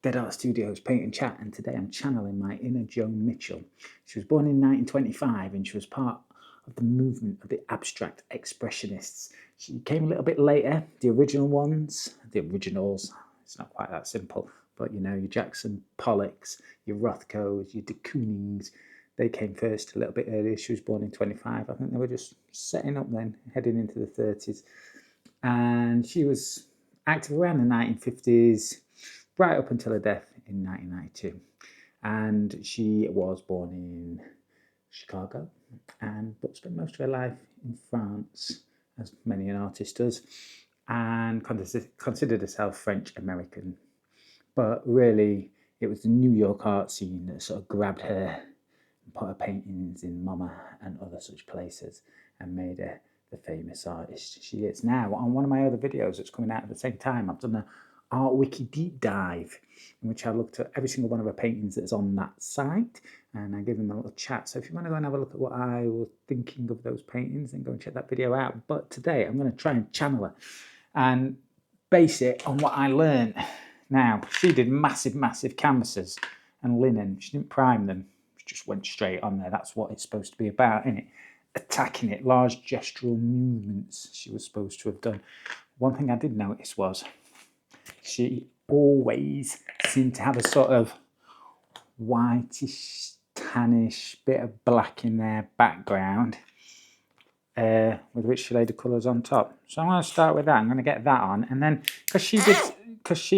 Dead Art Studios Paint and Chat, and today I'm channeling my inner Joan Mitchell. She was born in 1925 and she was part of the movement of the Abstract Expressionists. She came a little bit later, the originals, it's not quite that simple, but you know, your Jackson Pollocks, your Rothkos, your de Koonings, they came first a little bit earlier. She was born in 25. I think they were just setting up then, heading into the 30s. And she was active around the 1950s, right up until her death in 1992. And she was born in Chicago, but spent most of her life in France, as many an artist does, and considered herself French American. But really, it was the New York art scene that sort of grabbed her and put her paintings in MoMA and other such places and made her the famous artist she is now. On one of my other videos that's coming out at the same time, I've done an Art Wiki deep dive in which I looked at every single one of her paintings that's on that site, and I gave them a little chat. So if you want to go and have a look at what I was thinking of those paintings, then go and check that video out. But today I'm going to try and channel her and base it on what I learned. Now, she did massive canvases and linen. She didn't prime them. She just went straight on there. That's what it's supposed to be about, isn't it? Attacking it, large gestural movements she was supposed to have done. One thing I did notice was she always seemed to have a sort of whitish, tannish bit of black in their background with which she laid the colours on top. So I'm going to start with that. I'm going to get that on, and then because she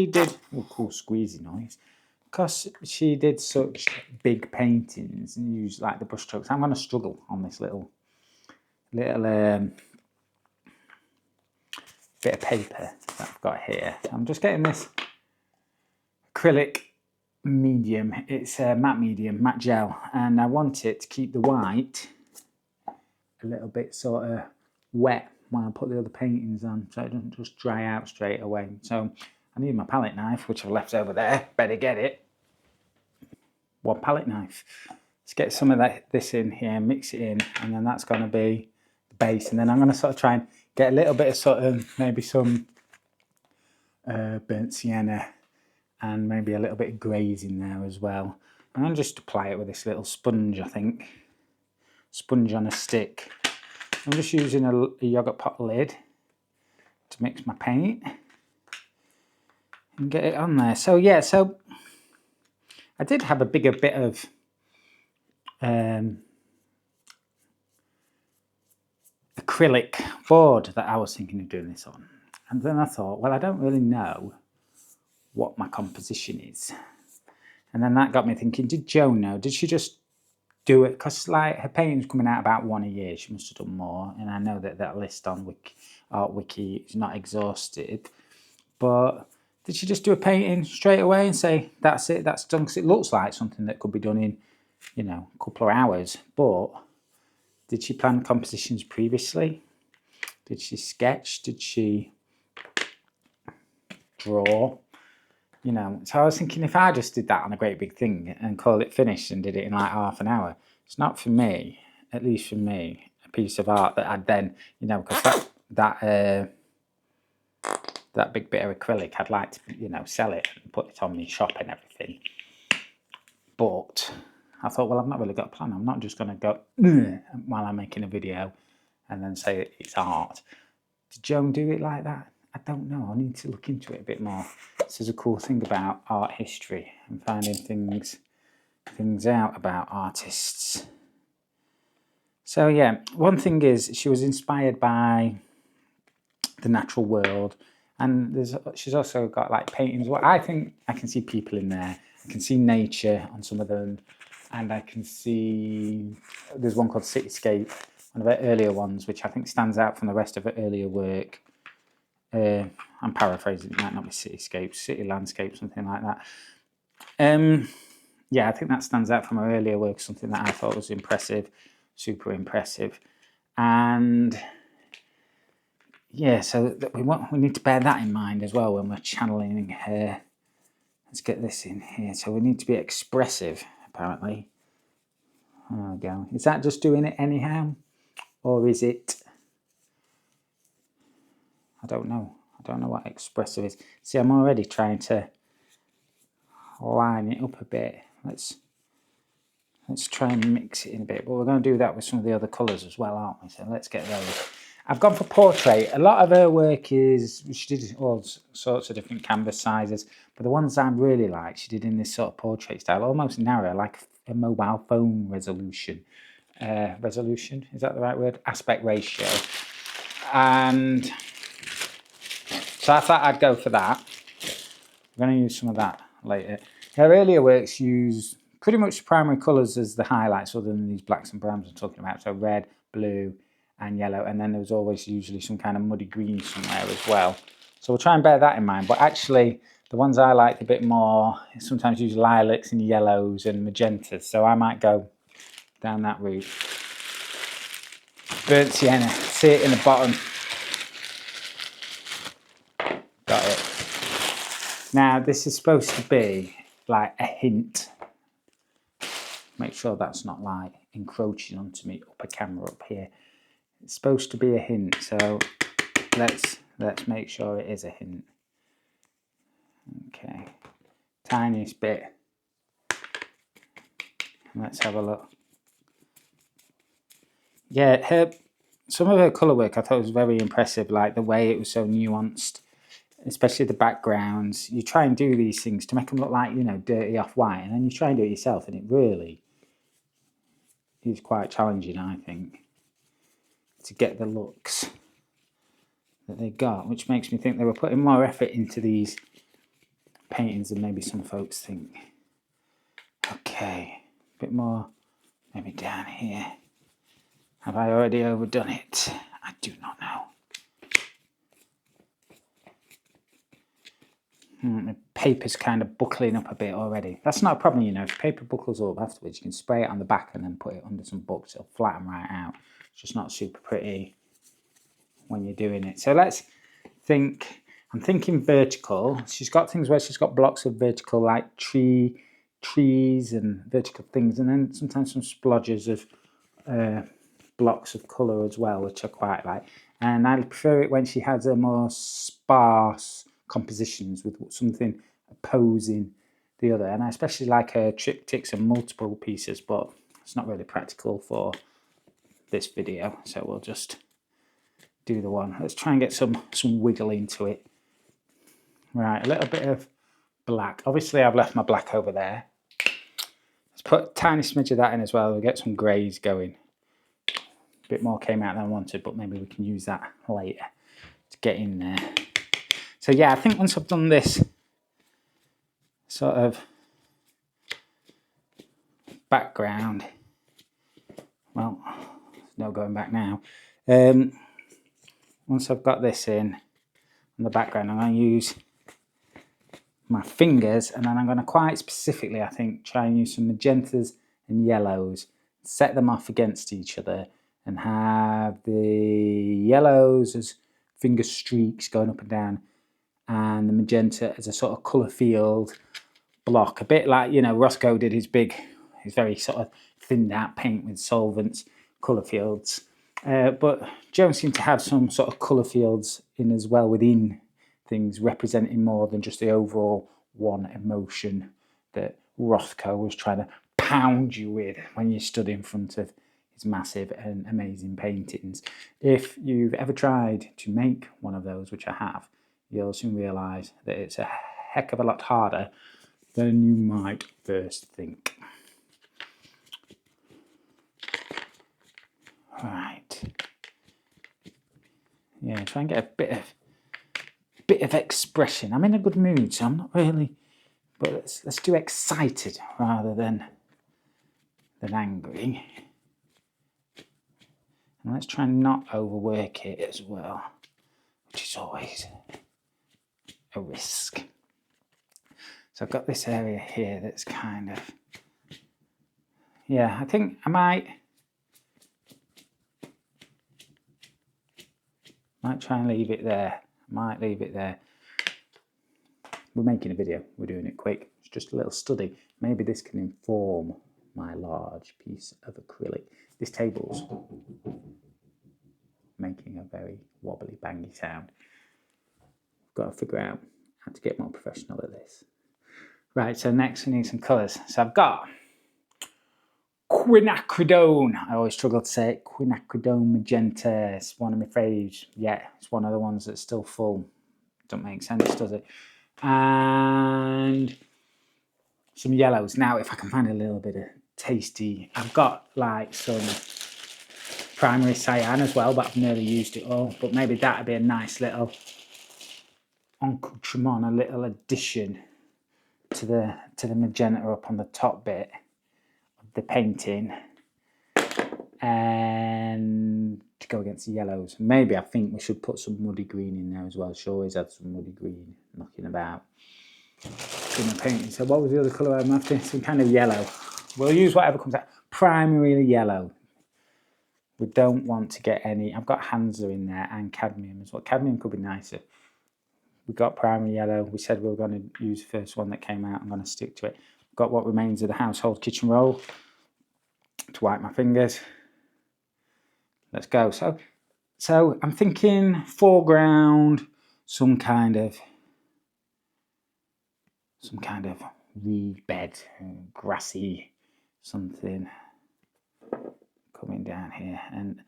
did, oh, cool squeezy noise. Because she did such big paintings and used like the brush strokes, I'm going to struggle on this little bit of paper that I've got here. I'm just getting this acrylic medium. It's a matte medium, matte gel, and I want it to keep the white a little bit sort of wet when I put the other paintings on, so it doesn't just dry out straight away. So I need my palette knife, which I've left over there. Better get it. One palette knife. Let's get some of this in here, mix it in, and then that's going to be the base. And then I'm going to sort of try and get a little bit of sort of maybe some burnt sienna and maybe a little bit of greys in there as well. And I'll just apply it with this little sponge, I think. Sponge on a stick. I'm just using a yogurt pot lid to mix my paint and get it on there. So yeah, so I did have a bigger bit of acrylic board that I was thinking of doing this on. And then I thought, well, I don't really know what my composition is. And then that got me thinking, did Joan know? Did she just do it? Because like her painting's coming out about one a year. She must have done more. And I know that that list on Art Wiki is not exhaustive. But did she just do a painting straight away and say, that's it, that's done? Because it looks like something that could be done in, you know, a couple of hours. But did she plan compositions previously? Did she sketch? Did she draw? You know, so I was thinking if I just did that on a great big thing and called it finished and did it in like half an hour, it's not for me, at least for me, a piece of art that I'd then, you know, because that big bit of acrylic, I'd like to, you know, sell it and put it on my shop and everything. But I thought, well, I've not really got a plan. I'm not just going to go while I'm making a video and then say it's art. Did Joan do it like that? I don't know. I need to look into it a bit more. This is a cool thing about art history and finding things out about artists. So yeah, one thing is she was inspired by the natural world, and she's also got like paintings. Well, I think I can see people in there. I can see nature on some of them, and I can see there's one called Cityscape, one of her earlier ones, which I think stands out from the rest of her earlier work. I'm paraphrasing, it might not be cityscapes, city landscape, something like that. Yeah, I think that stands out from her earlier work, something that I thought was impressive, super impressive. And yeah, so we need to bear that in mind as well when we're channeling her. Let's get this in here. So we need to be expressive, apparently. There we go. Is that just doing it anyhow? Or is it... I don't know. I don't know what expressive is. See, I'm already trying to line it up a bit. Let's try and mix it in a bit, but we're going to do that with some of the other colours as well, aren't we? So let's get those. I've gone for portrait. A lot of her work is, she did all sorts of different canvas sizes, but the ones I really like, she did in this sort of portrait style, almost narrow, like a mobile phone resolution. Resolution, is that the right word? Aspect ratio. And so I thought I'd go for that. I'm going to use some of that later. Her earlier works use pretty much primary colours as the highlights, other than these blacks and browns I'm talking about. So red, blue, and yellow, and then there was always usually some kind of muddy green somewhere as well. So we'll try and bear that in mind. But actually, the ones I like a bit more sometimes use lilacs and yellows and magentas. So I might go down that route. Burnt sienna, see it in the bottom. Got it. Now this is supposed to be like a hint. Make sure that's not like encroaching onto me upper camera up here. It's supposed to be a hint, so let's make sure it is a hint. Okay, tiniest bit. Let's have a look. Yeah, some of her colour work I thought was very impressive, like the way it was so nuanced, especially the backgrounds. You try and do these things to make them look like, you know, dirty off-white, and then you try and do it yourself, and it really is quite challenging, I think, to get the looks that they got, which makes me think they were putting more effort into these paintings than maybe some folks think. Okay, a bit more maybe down here. Have I already overdone it? I do not know. The paper's kind of buckling up a bit already. That's not a problem, you know. If paper buckles up afterwards, you can spray it on the back and then put it under some books. It'll flatten right out. It's just not super pretty when you're doing it. So let's think. I'm thinking vertical. She's got things where she's got blocks of vertical, like trees and vertical things, and then sometimes some splodges of blocks of colour as well, which I quite like. And I prefer it when she has a more sparse compositions with something opposing the other. And I especially like her triptychs and multiple pieces, but it's not really practical for this video, so we'll just do the one. Let's try and get some wiggle into it. Right, a little bit of black. Obviously I've left my black over there. Let's put a tiny smidge of that in as well. We'll get some greys going. A bit more came out than I wanted, but maybe we can use that later to get in there. So yeah, I think once I've done this sort of background, well, no going back now. Once I've got this in the background, I'm going to use my fingers, and then I'm going to quite specifically, I think, try and use some magentas and yellows, set them off against each other, and have the yellows as finger streaks going up and down, and the magenta as a sort of colour field block, a bit like, you know, Roscoe did his very sort of thinned out paint with solvents, colour fields. But Joan seemed to have some sort of colour fields in as well within things, representing more than just the overall one emotion that Rothko was trying to pound you with when you stood in front of his massive and amazing paintings. If you've ever tried to make one of those, which I have, you'll soon realise that it's a heck of a lot harder than you might first think. Right. Yeah, try and get a bit of expression. I'm in a good mood, so I'm not really, but let's do excited rather than angry. And let's try and not overwork it as well, which is always a risk. So I've got this area here that's kind of, yeah, I think I might try and leave it there. Might leave it there. We're making a video. We're doing it quick. It's just a little study. Maybe this can inform my large piece of acrylic. This table's making a very wobbly, bangy sound. I've got to figure out how to get more professional at this. Right, so next we need some colours. So I've got quinacridone. I always struggle to say it. Quinacridone magenta. It's one of my faves. Yeah, it's one of the ones that's still full. Don't make sense, does it? And some yellows. Now, if I can find a little bit of tasty, I've got like some primary cyan as well, but I've nearly used it all. But maybe that'd be a nice little accoutrement, a little addition to the magenta up on the top bit of the painting, and to go against the yellows. Maybe I think we should put some muddy green in there as well. She always had some muddy green knocking about in the painting. So what was the other colour I'm after? Some kind of yellow. We'll use whatever comes out. Primarily yellow. We don't want to get any. I've got Hansa in there and cadmium as well. Cadmium could be nicer. We got primary yellow. We said we were going to use the first one that came out. I'm going to stick to it. Got what remains of the household kitchen roll to wipe my fingers. Let's go. So I'm thinking foreground, some kind of reed bed, grassy something coming down here, and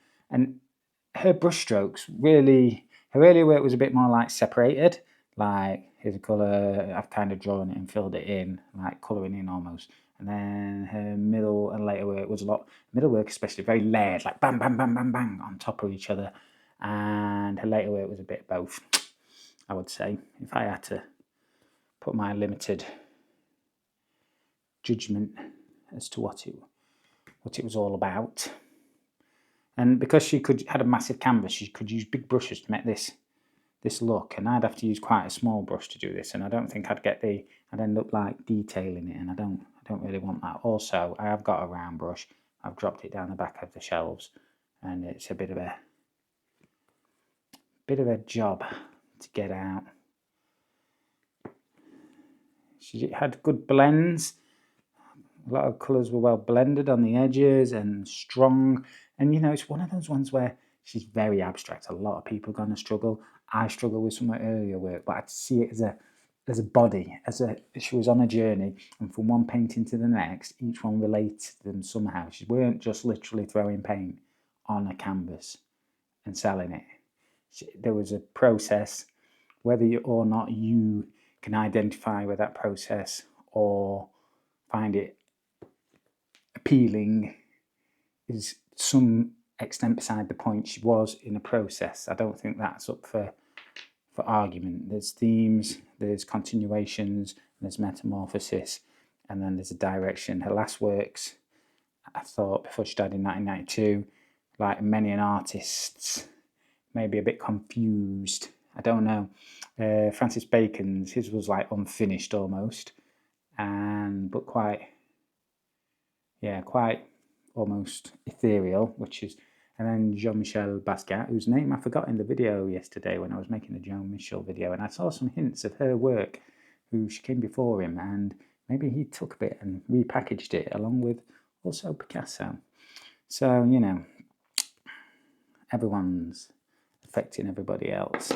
her brush strokes really. Her earlier work was a bit more like separated, like here's a colour, I've kind of drawn it and filled it in, like colouring in almost. And then her middle and later work was a lot, middle work especially, very layered, like bang, bang, bang, bang, bang on top of each other. And her later work was a bit both, I would say, if I had to put my limited judgment as to what it was all about. And because she had a massive canvas, she could use big brushes to make this look, and I'd have to use quite a small brush to do this, and I don't think I'd end up like detailing it, and I don't really want that. Also, I have got a round brush. I've dropped it down the back of the shelves, and it's a bit of a job to get out. She had good blends. A lot of colours were well blended on the edges and strong. And, it's one of those ones where she's very abstract. A lot of people are going to struggle. I struggle with some of her earlier work, but I'd see it as a body, she was on a journey, and from one painting to the next, each one related to them somehow. She weren't just literally throwing paint on a canvas and selling it. There was a process, whether or not you can identify with that process or find it appealing is some extent beside the point. She was in a process. I don't think that's up for argument. There's themes, there's continuations, there's metamorphosis, and then there's a direction. Her last works, I thought, before she died in 1992, like many an artist's, maybe a bit confused. I don't know. Francis Bacon's, his was like unfinished almost, but quite almost ethereal, and then Joan Mitchell Basquiat, whose name I forgot in the video yesterday when I was making the Joan Mitchell video, and I saw some hints of her work, she came before him, and maybe he took a bit and repackaged it along with also Picasso. So, everyone's affecting everybody else.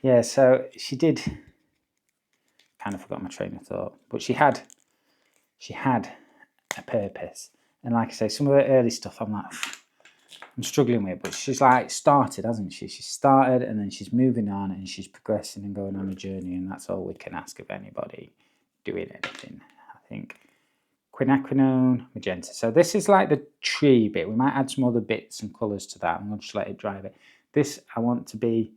Yeah, so she did, kind of forgot my train of thought, but she had a purpose. And like I say, some of her early stuff I'm struggling with, but she's like started, hasn't she? She started and then she's moving on and she's progressing and going on a journey, and that's all we can ask of anybody doing anything, I think. Quinacridone, magenta. So this is like the tree bit. We might add some other bits and colours to that. I'm going to just let it dry a bit. This I want to be,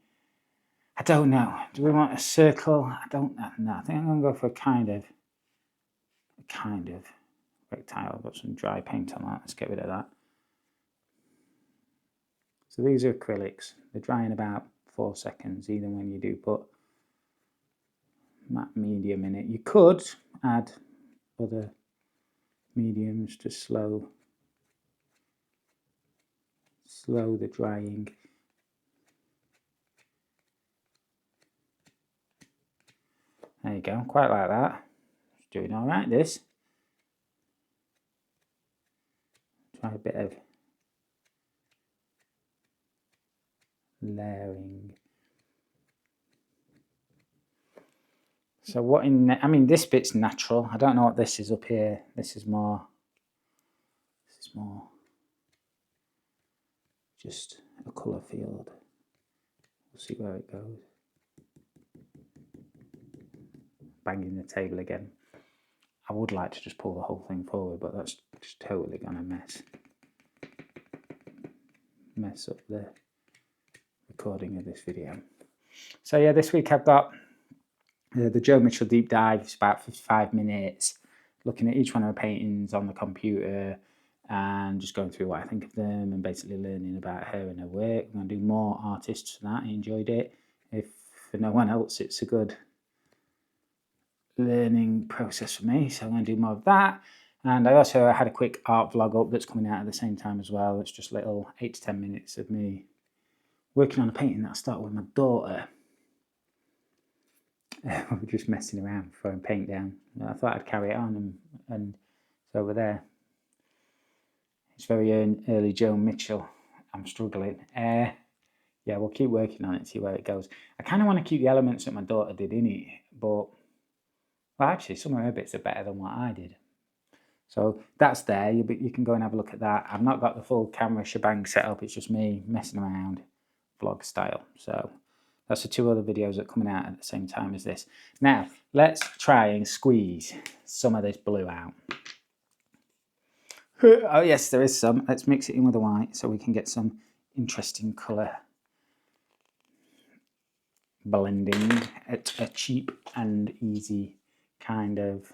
I don't know. Do we want a circle? I don't know. No, I think I'm going to go for a kind of rectangle. I've got some dry paint on that. Let's get rid of that. So these are acrylics. They dry in about 4 seconds, even when you do put matte medium in it. You could add other mediums to slow the drying. There you go, quite like that. It's doing all right, this. Try a bit of layering. So what in, I mean, this bit's natural. I don't know what this is up here. This is more just a colour field. We'll see where it goes. Banging the table again. I would like to just pull the whole thing forward, but that's just totally gonna mess up the recording of this video. So yeah, this week I've got the Joan Mitchell deep dive. It's about 55 minutes, looking at each one of her paintings on the computer and just going through what I think of them and basically learning about her and her work. I'm going to do more artists for that. I enjoyed it. If for no one else, it's a good learning process for me, so I'm going to do more of that. And I also had a quick art vlog up that's coming out at the same time as well. It's just little 8 to 10 minutes of me working on a painting that I started with my daughter. We're just messing around, throwing paint down. I thought I'd carry it on, and it's over there. It's very early Joan Mitchell. I'm struggling. Yeah, we'll keep working on it, see where it goes. I kind of want to keep the elements that my daughter did in it, but well, actually, some of her bits are better than what I did. So that's there. You can go and have a look at that. I've not got the full camera shebang set up. It's just me messing around, vlog style. So that's the 2 other videos that are coming out at the same time as this. Now, let's try and squeeze some of this blue out. Oh yes, there is some. Let's mix it in with the white so we can get some interesting colour blending at a cheap and easy kind of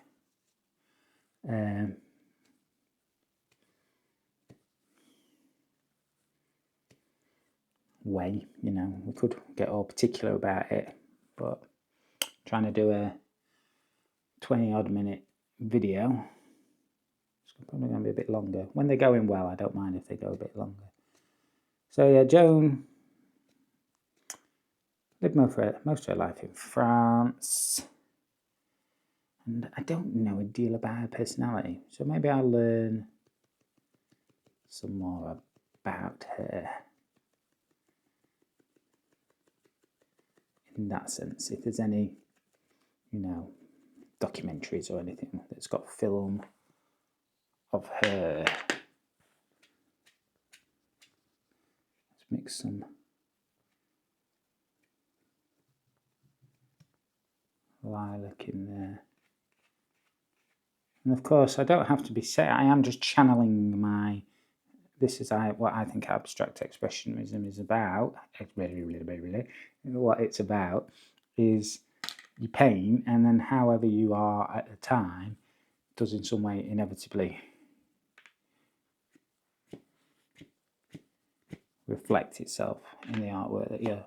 way. You know, we could get all particular about it, but trying to do a 20-odd minute video, it's probably going to be a bit longer. When they're going well, I don't mind if they go a bit longer. So yeah, Joan lived most of her life in France, and I don't know a deal about her personality, so maybe I'll learn some more about her in that sense. If there's any, you know, documentaries or anything that's got film of her. Let's mix some lilac in there. And of course, I don't have to be set. I am just channeling my. This is what I think abstract expressionism is about. What it's about is you paint, and then however you are at the time does in some way inevitably reflect itself in the artwork that you're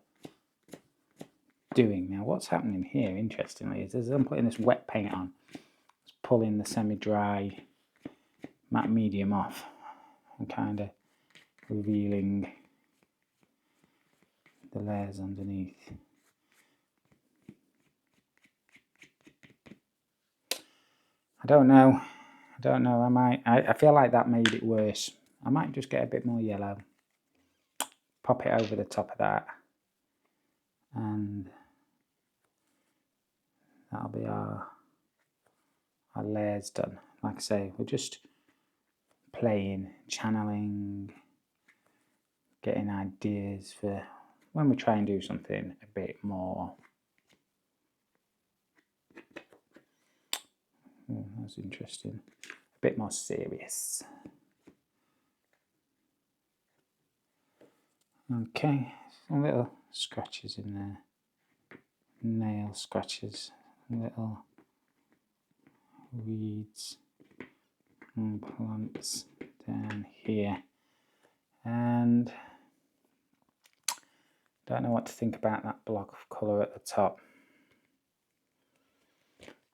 doing. Now, what's happening here, interestingly, is as I'm putting this wet paint on, it's pulling the semi-dry matte medium off and kind of revealing the layers underneath. I don't know. I feel like that made it worse. I might just get a bit more yellow, pop it over the top of that, and that'll be our layers done. Like I say, we're just playing, channeling, getting ideas for when we try and do something a bit more. Oh, that's interesting. A bit more serious. Okay, some little scratches in there. Nail scratches, little weeds and plants down here. And don't know what to think about that block of colour at the top.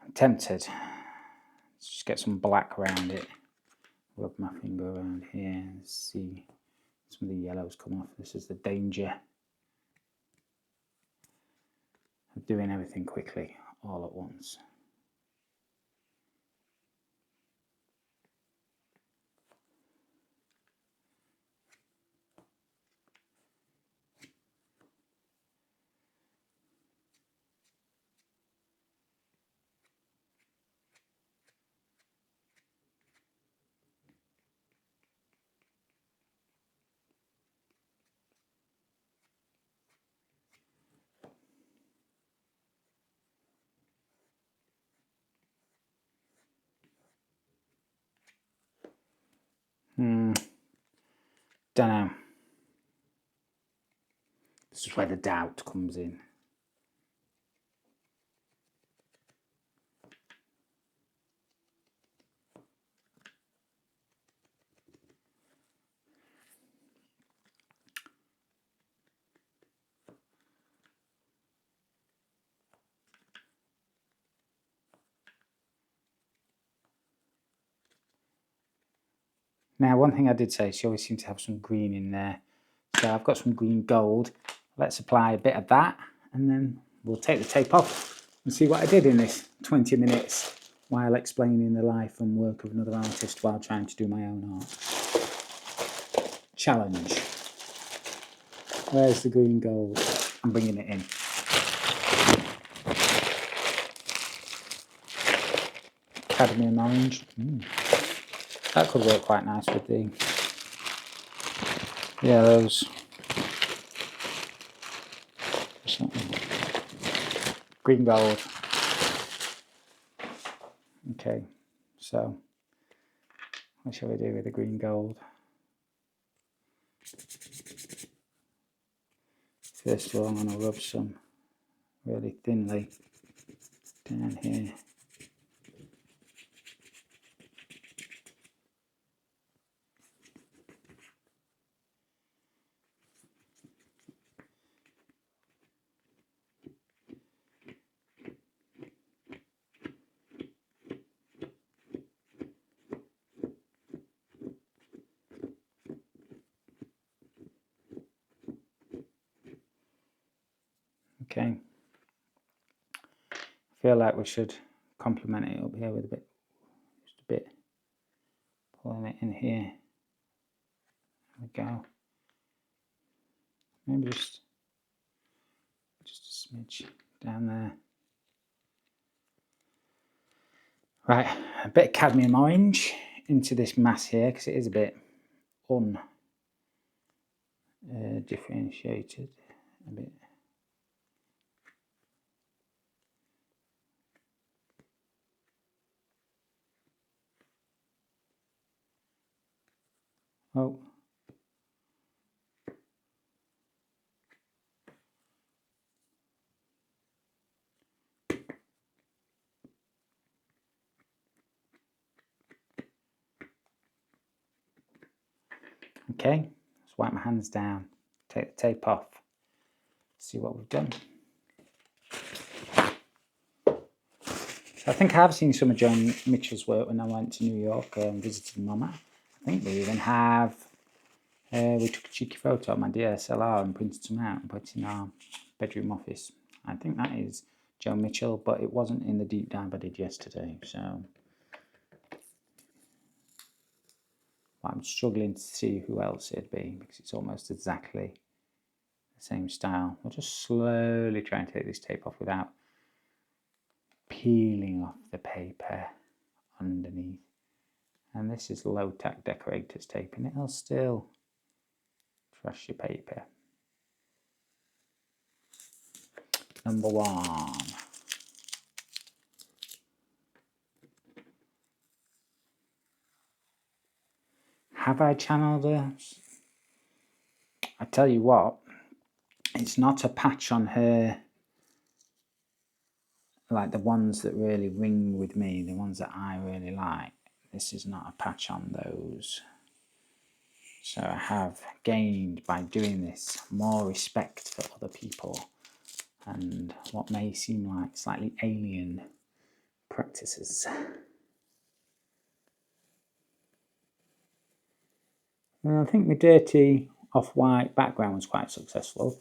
I'm tempted to just get some black around it. Rub my finger around here and see some of the yellows come off. This is the danger of doing everything quickly all at once. Don't know. This is where the doubt comes in. Now, one thing I did say, she always seems to have some green in there. So I've got some green gold. Let's apply a bit of that, and then we'll take the tape off and see what I did in this 20 minutes while explaining the life and work of another artist while trying to do my own art. Challenge. Where's the green gold? I'm bringing it in. Cadmium orange. That could work quite nice with the yellows. Green gold. Okay, so what shall we do with the green gold? First of all, I'm going to rub some really thinly down here. Okay, I feel like we should complement it up here with just a bit, pulling it in here. There we go. Maybe just a smidge down there. Right, a bit of cadmium orange into this mass here because it is a bit undifferentiated. A bit. Oh. Okay, let's wipe my hands down, take the tape off, see what we've done. I think I have seen some of Joan Mitchell's work when I went to New York and visited Mama. I think we even have, we took a cheeky photo of my DSLR and printed some out and put it in our bedroom office. I think that is Joan Mitchell, but it wasn't in the deep dive I did yesterday, so I'm struggling to see who else it'd be because it's almost exactly the same style. We'll just slowly try and take this tape off without peeling off the paper underneath. And this is low-tack decorator's tape, and it'll still trash your paper. Number 1. Have I channeled her? I tell you what, it's not a patch on her like the ones that really ring with me, the ones that I really like. This is not a patch on those. So I have gained by doing this more respect for other people and what may seem like slightly alien practices. And I think my dirty off-white background was quite successful.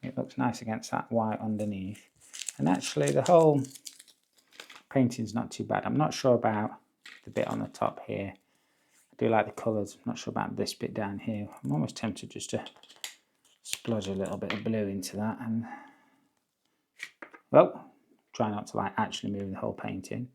It looks nice against that white underneath. And actually the whole painting's not too bad. I'm not sure about the bit on the top here. I do like the colours. I'm not sure about this bit down here. I'm almost tempted just to splodge a little bit of blue into that and, well, try not to like actually move the whole painting.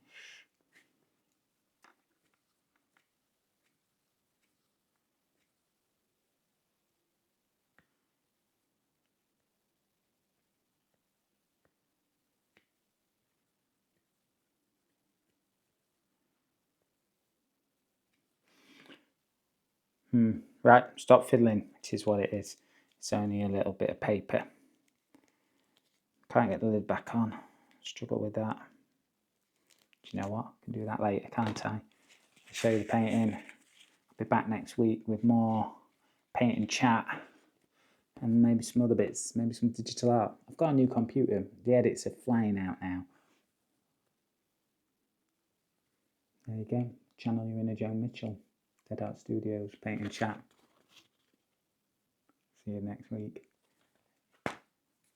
Right, stop fiddling, which is what it is. It's only a little bit of paper. Can't get the lid back on. Struggle with that. Do you know what? I can do that later, can't I? I'll show you the painting. I'll be back next week with more painting chat and maybe some other bits, maybe some digital art. I've got a new computer. The edits are flying out now. There you go. Channel your inner Joan Mitchell. Dead Art Studios, painting chat. See you next week.